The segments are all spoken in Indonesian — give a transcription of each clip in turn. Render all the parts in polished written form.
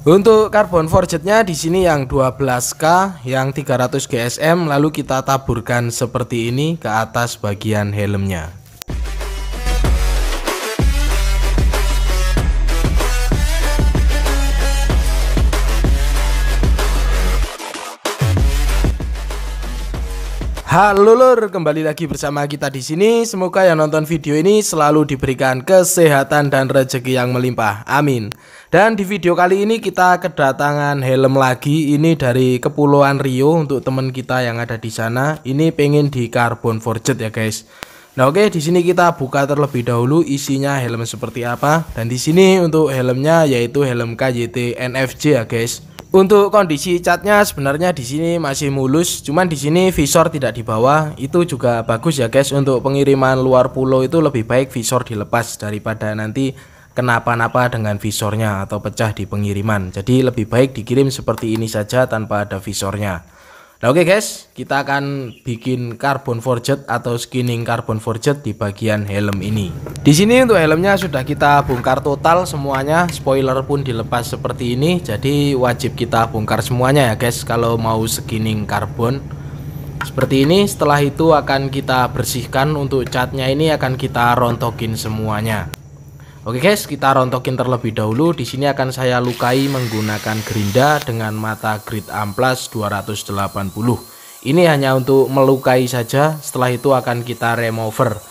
Untuk karbon forgetnya di sini yang 12K, yang 300 GSM, lalu kita taburkan seperti ini ke atas bagian helmnya. Halo lur, kembali lagi bersama kita di sini. Semoga yang nonton video ini selalu diberikan kesehatan dan rezeki yang melimpah. Amin. Dan di video kali ini kita kedatangan helm lagi. Ini dari Kepulauan Rio untuk teman kita yang ada di sana. Ini pengen di carbon forged ya guys. Nah oke, di sini kita buka terlebih dahulu isinya helm seperti apa. Dan di sini untuk helmnya yaitu helm KYT NFC ya guys. Untuk kondisi catnya sebenarnya di sini masih mulus, cuman di sini visor tidak dibawa. Itu juga bagus ya guys. Untuk pengiriman luar pulau itu lebih baik visor dilepas daripada nanti kenapa-napa dengan visornya atau pecah di pengiriman. Jadi lebih baik dikirim seperti ini saja tanpa ada visornya. Nah oke guys, kita akan bikin carbon forged atau skinning carbon forged di bagian helm ini. Di sini untuk helmnya sudah kita bongkar total semuanya, spoiler pun dilepas seperti ini. Jadi wajib kita bongkar semuanya ya guys kalau mau skinning karbon. Seperti ini, setelah itu akan kita bersihkan. Untuk catnya ini akan kita rontokin semuanya. Oke guys, kita rontokin terlebih dahulu. Di sini akan saya lukai menggunakan gerinda dengan mata grid amplas 280. Ini hanya untuk melukai saja. Setelah itu akan kita remover.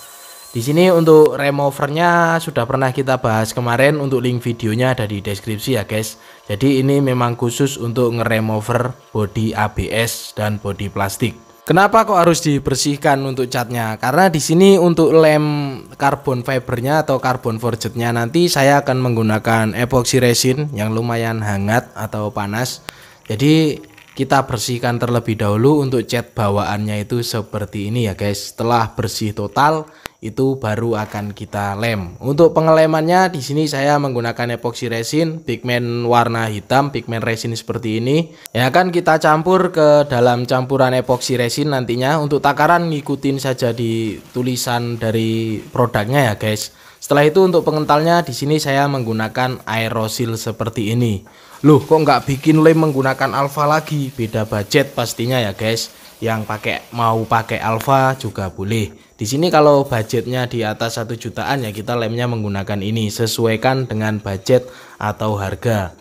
Di sini untuk removernya sudah pernah kita bahas kemarin. Untuk link videonya ada di deskripsi ya guys. Jadi ini memang khusus untuk ngeremover bodi ABS dan bodi plastik. Kenapa kok harus dibersihkan untuk catnya? Karena di sini untuk lem carbon fibernya atau carbon forgednya nanti saya akan menggunakan epoxy resin yang lumayan hangat atau panas. Jadi kita bersihkan terlebih dahulu untuk cat bawaannya itu seperti ini ya guys. Setelah bersih total itu baru akan kita lem. Untuk pengelemannya di sini saya menggunakan epoxy resin, pigmen warna hitam, pigmen resin seperti ini. Ya akan kita campur ke dalam campuran epoxy resin nantinya. Untuk takaran ngikutin saja di tulisan dari produknya ya guys. Setelah itu untuk pengentalnya di sini saya menggunakan aerosil seperti ini. Loh kok nggak bikin lem menggunakan alpha lagi? Beda budget pastinya ya guys. Yang mau pakai alpha juga boleh. Di sini kalau budgetnya di atas 1 jutaan ya kita lemnya menggunakan ini, sesuaikan dengan budget atau harga.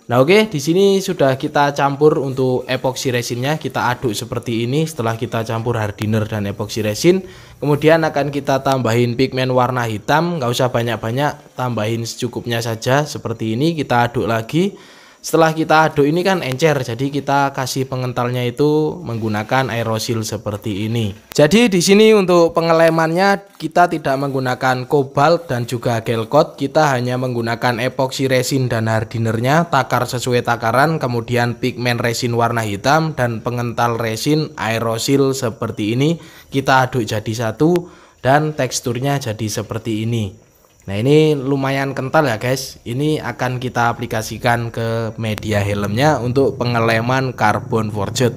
Nah oke, di sini sudah kita campur untuk epoxy resinnya, kita aduk seperti ini. Setelah kita campur hardener dan epoxy resin, kemudian akan kita tambahin pigmen warna hitam. Nggak usah banyak-banyak, tambahin secukupnya saja seperti ini. Kita aduk lagi. Setelah kita aduk ini kan encer, jadi kita kasih pengentalnya itu menggunakan aerosil seperti ini. Jadi di sini untuk pengelemannya kita tidak menggunakan kobalt dan juga gel coat, kita hanya menggunakan epoxy resin dan hardinernya, takar sesuai takaran, kemudian pigmen resin warna hitam dan pengental resin aerosil seperti ini. Kita aduk jadi satu dan teksturnya jadi seperti ini. Nah ini lumayan kental ya guys. Ini akan kita aplikasikan ke media helmnya untuk pengeleman carbon forged.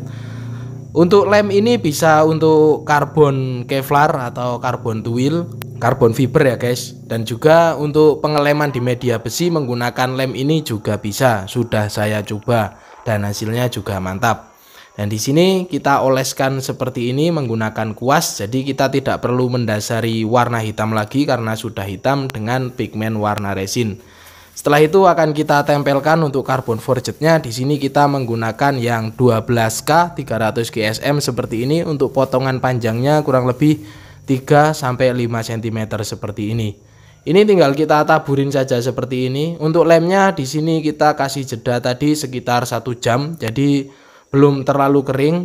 Untuk lem ini bisa untuk karbon kevlar atau karbon tuil, karbon fiber ya guys. Dan juga untuk pengeleman di media besi menggunakan lem ini juga bisa. Sudah saya coba dan hasilnya juga mantap. Dan di sini kita oleskan seperti ini menggunakan kuas, jadi kita tidak perlu mendasari warna hitam lagi karena sudah hitam dengan pigmen warna resin. Setelah itu akan kita tempelkan untuk carbon forgednya. Di sini kita menggunakan yang 12K 300 GSM seperti ini. Untuk potongan panjangnya kurang lebih 3-5 cm seperti ini. Ini tinggal kita taburin saja seperti ini. Untuk lemnya di sini kita kasih jeda tadi sekitar 1 jam. Jadi belum terlalu kering,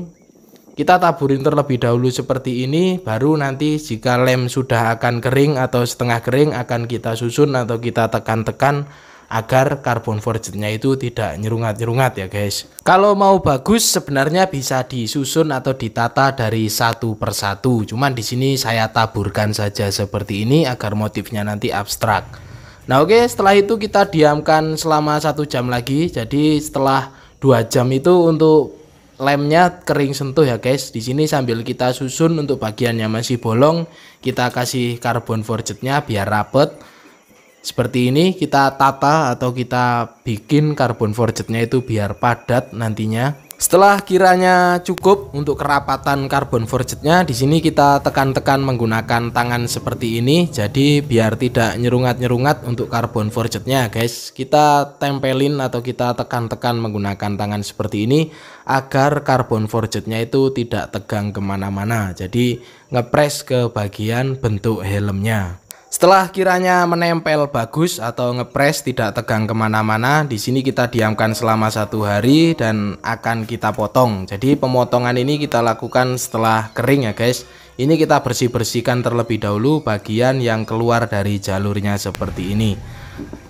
kita taburin terlebih dahulu seperti ini, baru nanti jika lem sudah akan kering atau setengah kering akan kita susun atau kita tekan-tekan agar carbon forgednya itu tidak nyerungat-nyerungat ya guys. Kalau mau bagus sebenarnya bisa disusun atau ditata dari satu persatu, cuman di sini saya taburkan saja seperti ini agar motifnya nanti abstrak. Nah oke, setelah itu kita diamkan selama 1 jam lagi. Jadi setelah 2 jam itu untuk lemnya kering sentuh ya guys. Di sini sambil kita susun untuk bagian yang masih bolong, kita kasih carbon forgednya biar rapet. Seperti ini kita tata atau kita bikin karbon forgednya itu biar padat nantinya. Setelah kiranya cukup untuk kerapatan karbon forgednya, di sini kita tekan-tekan menggunakan tangan seperti ini. Jadi biar tidak nyerungat-nyerungat untuk karbon forgednya, guys. Kita tempelin atau kita tekan-tekan menggunakan tangan seperti ini agar karbon forgednya itu tidak tegang kemana-mana. Jadi ngepres ke bagian bentuk helmnya. Setelah kiranya menempel bagus atau ngepres tidak tegang kemana-mana, di sini kita diamkan selama 1 hari dan akan kita potong. Jadi pemotongan ini kita lakukan setelah kering ya guys. Ini kita bersih-bersihkan terlebih dahulu bagian yang keluar dari jalurnya seperti ini.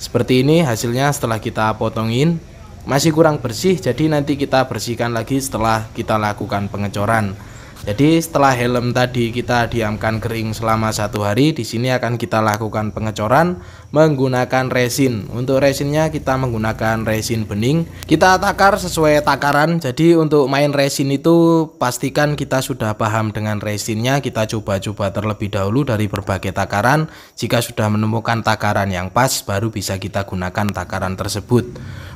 Seperti ini hasilnya setelah kita potongin. Masih kurang bersih, jadi nanti kita bersihkan lagi setelah kita lakukan pengecoran. Jadi setelah helm tadi kita diamkan kering selama 1 hari, di sini akan kita lakukan pengecoran menggunakan resin. Untuk resinnya kita menggunakan resin bening. Kita takar sesuai takaran. Jadi untuk main resin itu pastikan kita sudah paham dengan resinnya. Kita coba-coba terlebih dahulu dari berbagai takaran. Jika sudah menemukan takaran yang pas, baru bisa kita gunakan takaran tersebut.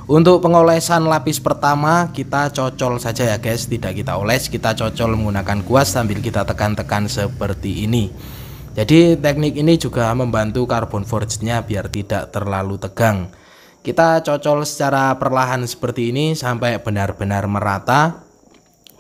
Untuk pengolesan lapis pertama kita cocol saja ya guys, tidak kita oles, kita cocol menggunakan kuas sambil kita tekan-tekan seperti ini. Jadi teknik ini juga membantu karbon forgednya biar tidak terlalu tegang. Kita cocol secara perlahan seperti ini sampai benar-benar merata.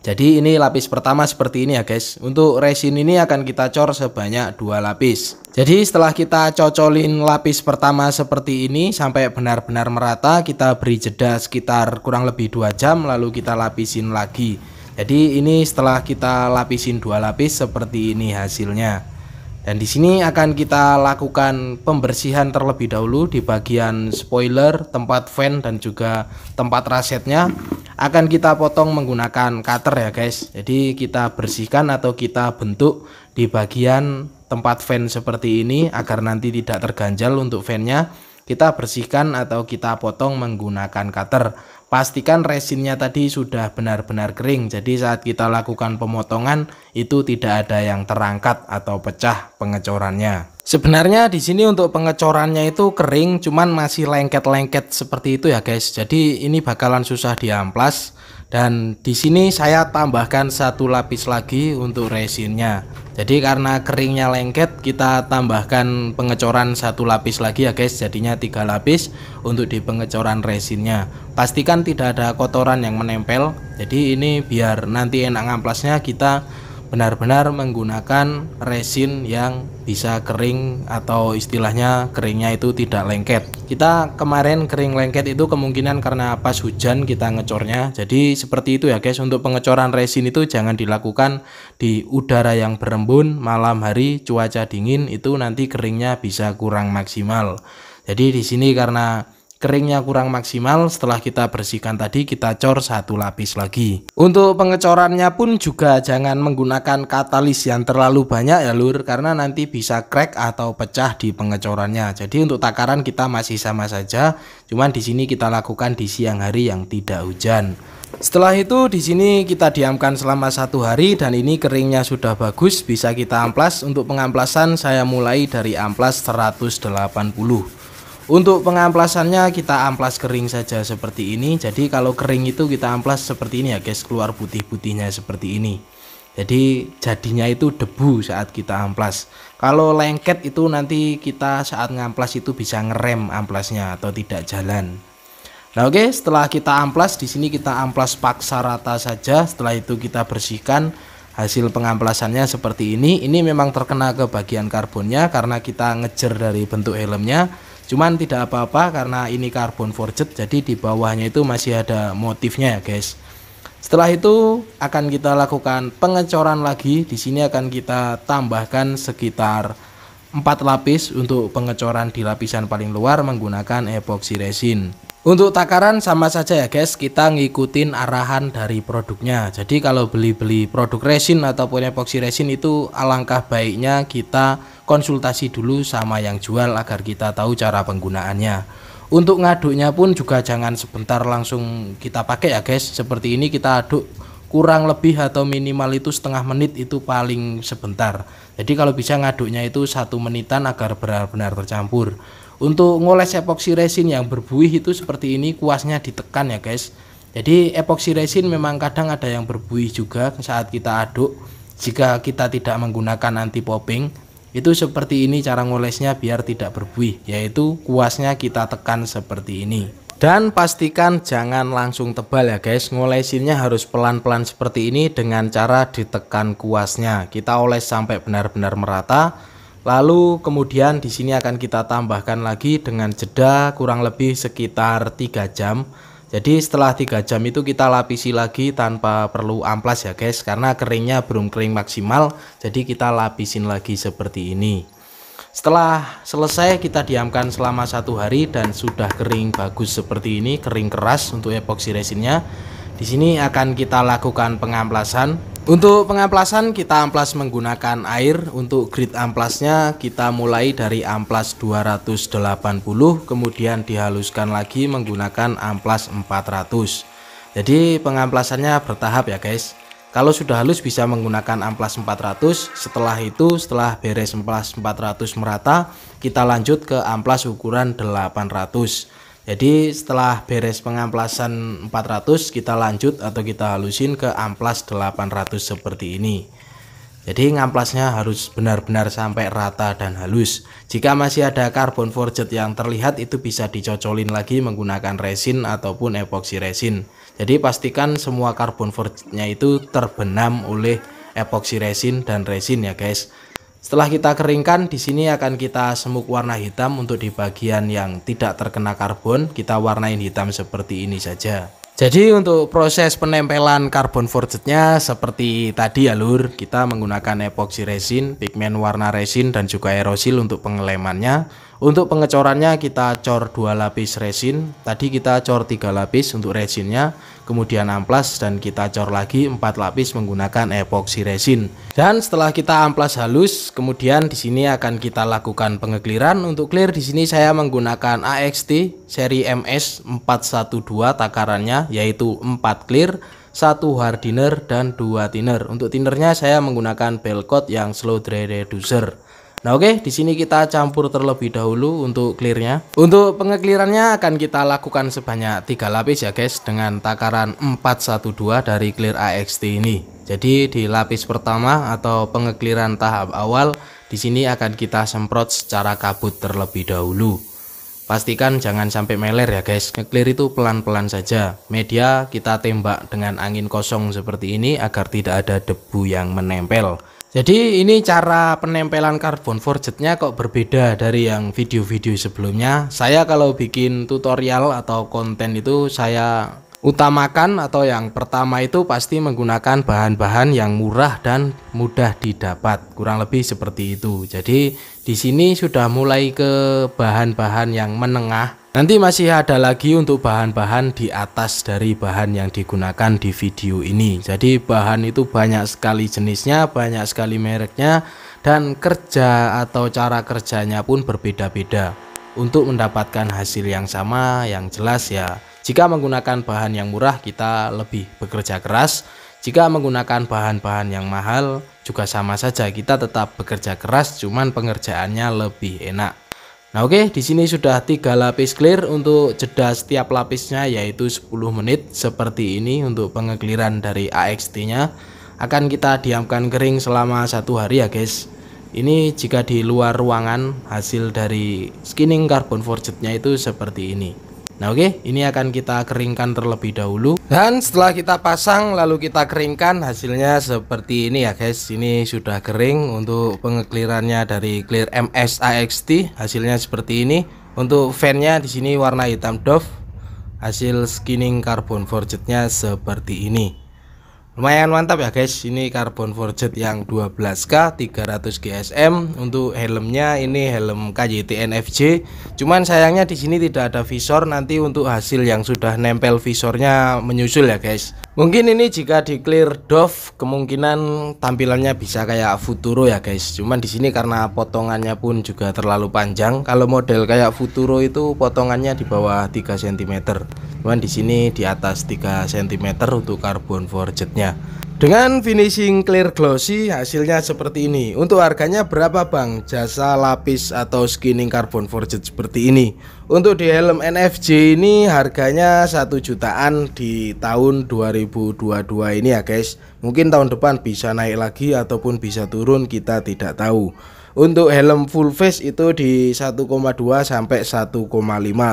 Jadi ini lapis pertama seperti ini ya guys. Untuk resin ini akan kita cor sebanyak 2 lapis. Jadi setelah kita cocolin lapis pertama seperti ini sampai benar-benar merata, kita beri jeda sekitar kurang lebih 2 jam lalu kita lapisin lagi. Jadi ini setelah kita lapisin 2 lapis seperti ini hasilnya. Dan di sini akan kita lakukan pembersihan terlebih dahulu di bagian spoiler, tempat fan dan juga tempat rasetnya. Akan kita potong menggunakan cutter ya guys. Jadi kita bersihkan atau kita bentuk di bagian tempat fan seperti ini agar nanti tidak terganjal untuk fannya. Kita bersihkan atau kita potong menggunakan cutter. Pastikan resinnya tadi sudah benar-benar kering. Jadi saat kita lakukan pemotongan itu tidak ada yang terangkat atau pecah pengecorannya. Sebenarnya di sini untuk pengecorannya itu kering, cuman masih lengket-lengket seperti itu ya guys. Jadi ini bakalan susah diamplas. Dan di sini saya tambahkan 1 lapis lagi untuk resinnya. Jadi karena keringnya lengket, kita tambahkan pengecoran 1 lapis lagi ya guys. Jadinya 3 lapis untuk di pengecoran resinnya. Pastikan tidak ada kotoran yang menempel. Jadi ini biar nanti enak ngamplasnya, kita benar-benar menggunakan resin yang bisa kering atau istilahnya keringnya itu tidak lengket. Kita kemarin kering lengket itu kemungkinan karena pas hujan kita ngecornya. Jadi seperti itu ya guys. Untuk pengecoran resin itu jangan dilakukan di udara yang berembun, malam hari cuaca dingin, itu nanti keringnya bisa kurang maksimal. Jadi di sini karena keringnya kurang maksimal, setelah kita bersihkan tadi kita cor 1 lapis lagi. Untuk pengecorannya pun juga jangan menggunakan katalis yang terlalu banyak ya lur, karena nanti bisa crack atau pecah di pengecorannya. Jadi untuk takaran kita masih sama saja, cuman di sini kita lakukan di siang hari yang tidak hujan. Setelah itu di sini kita diamkan selama 1 hari dan ini keringnya sudah bagus, bisa kita amplas. Untuk pengamplasan saya mulai dari amplas 180. Untuk pengamplasannya kita amplas kering saja seperti ini. Jadi kalau kering itu kita amplas seperti ini ya guys, keluar putih-putihnya seperti ini. Jadi jadinya itu debu saat kita amplas. Kalau lengket itu nanti kita saat ngamplas itu bisa ngerem amplasnya atau tidak jalan. Nah oke, setelah kita amplas di sini kita amplas paksa rata saja. Setelah itu kita bersihkan. Hasil pengamplasannya seperti ini. Ini memang terkena ke bagian karbonnya karena kita ngejer dari bentuk helmnya. Cuman tidak apa-apa karena ini karbon forged, jadi di bawahnya itu masih ada motifnya ya guys. Setelah itu akan kita lakukan pengecoran lagi. Di sini akan kita tambahkan sekitar 4 lapis untuk pengecoran di lapisan paling luar menggunakan epoxy resin. Untuk takaran sama saja ya guys, kita ngikutin arahan dari produknya. Jadi kalau beli-beli produk resin ataupun epoxy resin itu alangkah baiknya kita konsultasi dulu sama yang jual agar kita tahu cara penggunaannya. Untuk ngaduknya pun juga jangan sebentar langsung kita pakai ya guys. Seperti ini kita aduk kurang lebih atau minimal itu setengah menit, itu paling sebentar. Jadi kalau bisa ngaduknya itu 1 menitan agar benar-benar tercampur. Untuk ngoles epoxy resin yang berbuih itu seperti ini, kuasnya ditekan ya guys. Jadi epoxy resin memang kadang ada yang berbuih juga saat kita aduk. Jika kita tidak menggunakan anti popping, itu seperti ini cara ngolesnya biar tidak berbuih, yaitu kuasnya kita tekan seperti ini. Dan pastikan jangan langsung tebal ya guys, ngolesinnya harus pelan-pelan seperti ini dengan cara ditekan kuasnya. Kita oles sampai benar-benar merata. Lalu kemudian di sini akan kita tambahkan lagi dengan jeda kurang lebih sekitar 3 jam. Jadi setelah 3 jam itu kita lapisi lagi tanpa perlu amplas ya guys, karena keringnya belum kering maksimal. Jadi kita lapisin lagi seperti ini. Setelah selesai kita diamkan selama 1 hari dan sudah kering bagus seperti ini, kering keras untuk epoxy resinnya. Di sini akan kita lakukan pengamplasan. Untuk pengamplasan kita amplas menggunakan air. Untuk grid amplasnya kita mulai dari amplas 280, kemudian dihaluskan lagi menggunakan amplas 400. Jadi pengamplasannya bertahap ya guys. Kalau sudah halus bisa menggunakan amplas 400. Setelah itu, setelah beres amplas 400 merata, kita lanjut ke amplas ukuran 800. Jadi setelah beres pengamplasan 400, kita lanjut atau kita halusin ke amplas 800 seperti ini. Jadi ngamplasnya harus benar-benar sampai rata dan halus. Jika masih ada karbon forged yang terlihat, itu bisa dicocolin lagi menggunakan resin ataupun epoxy resin. Jadi pastikan semua karbon forgednya itu terbenam oleh epoxy resin dan resin ya guys. Setelah kita keringkan, di sini akan kita semuk warna hitam. Untuk di bagian yang tidak terkena karbon, kita warnain hitam seperti ini saja. Jadi untuk proses penempelan karbon forgednya seperti tadi ya lur, kita menggunakan epoxy resin, pigmen warna resin dan juga aerosil untuk pengelemannya. Untuk pengecorannya kita cor 2 lapis resin, tadi kita cor 3 lapis untuk resinnya, kemudian amplas dan kita cor lagi 4 lapis menggunakan epoxy resin. Dan setelah kita amplas halus, kemudian di sini akan kita lakukan pengekliran. Untuk clear di sini saya menggunakan AXT seri MS 412 takarannya, yaitu 4 clear, 1 hardener dan 2 thinner. Untuk thinnernya saya menggunakan Belcot yang slow dry reducer. Nah oke, di sini kita campur terlebih dahulu untuk clearnya. Untuk pengeklirannya akan kita lakukan sebanyak 3 lapis ya guys, dengan takaran 412 dari clear AXT ini. Jadi di lapis pertama atau pengekliran tahap awal, di sini akan kita semprot secara kabut terlebih dahulu. Pastikan jangan sampai meler ya guys, ngeclear itu pelan-pelan saja. Media kita tembak dengan angin kosong seperti ini agar tidak ada debu yang menempel. Jadi ini cara penempelan karbon forgednya kok berbeda dari yang video-video sebelumnya. Saya kalau bikin tutorial atau konten itu saya utamakan atau yang pertama itu pasti menggunakan bahan-bahan yang murah dan mudah didapat. Kurang lebih seperti itu. Jadi di sini sudah mulai ke bahan-bahan yang menengah. Nanti masih ada lagi untuk bahan-bahan di atas dari bahan yang digunakan di video ini. Jadi bahan itu banyak sekali jenisnya, banyak sekali mereknya, dan kerja atau cara kerjanya pun berbeda-beda. Untuk mendapatkan hasil yang sama, yang jelas ya, jika menggunakan bahan yang murah kita lebih bekerja keras. Jika menggunakan bahan-bahan yang mahal juga sama saja, kita tetap bekerja keras, cuman pengerjaannya lebih enak. Nah oke, di sini sudah 3 lapis clear. Untuk jeda setiap lapisnya yaitu 10 menit seperti ini. Untuk pengekliran dari AXT-nya akan kita diamkan kering selama 1 hari ya guys. Ini jika di luar ruangan, hasil dari skinning karbon forgednya itu seperti ini. Nah oke, ini akan kita keringkan terlebih dahulu. Dan setelah kita pasang lalu kita keringkan, hasilnya seperti ini ya guys. Ini sudah kering. Untuk pengeklirannya dari clear MS AXT hasilnya seperti ini. Untuk fan-nya di sini warna hitam doff. Hasil skinning karbon forgednya seperti ini. Lumayan mantap ya guys, ini karbon forged yang 12K 300 GSM. Untuk helmnya ini helm KYT NFJ. Cuman sayangnya di sini tidak ada visor. Nanti untuk hasil yang sudah nempel visornya menyusul ya guys. Mungkin ini jika di clear doff kemungkinan tampilannya bisa kayak Futuro ya guys. Cuman di sini karena potongannya pun juga terlalu panjang. Kalau model kayak Futuro itu potongannya di bawah 3 cm. Cuman di sini di atas 3 cm untuk karbon forgednya. Dengan finishing clear glossy hasilnya seperti ini. Untuk harganya berapa bang? Jasa lapis atau skinning carbon forged seperti ini. Untuk di helm NFC ini harganya 1 jutaan di tahun 2022 ini ya guys. Mungkin tahun depan bisa naik lagi ataupun bisa turun, kita tidak tahu. Untuk helm full face itu di 1,2 sampai 1,5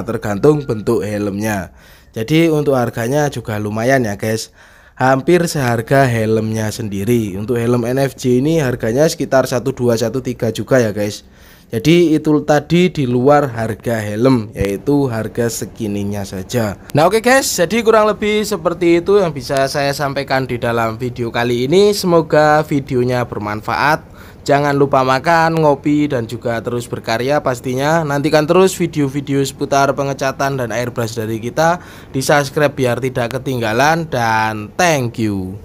tergantung bentuk helmnya. Jadi untuk harganya juga lumayan ya guys, hampir seharga helmnya sendiri. Untuk helm NFC ini harganya sekitar 1213 juga ya guys. Jadi itu tadi di luar harga helm, yaitu harga skinningnya saja. Nah oke guys, jadi kurang lebih seperti itu yang bisa saya sampaikan di dalam video kali ini. Semoga videonya bermanfaat. Jangan lupa makan, ngopi, dan juga terus berkarya pastinya. Nantikan terus video-video seputar pengecatan dan airbrush dari kita. Di subscribe biar tidak ketinggalan. Dan thank you.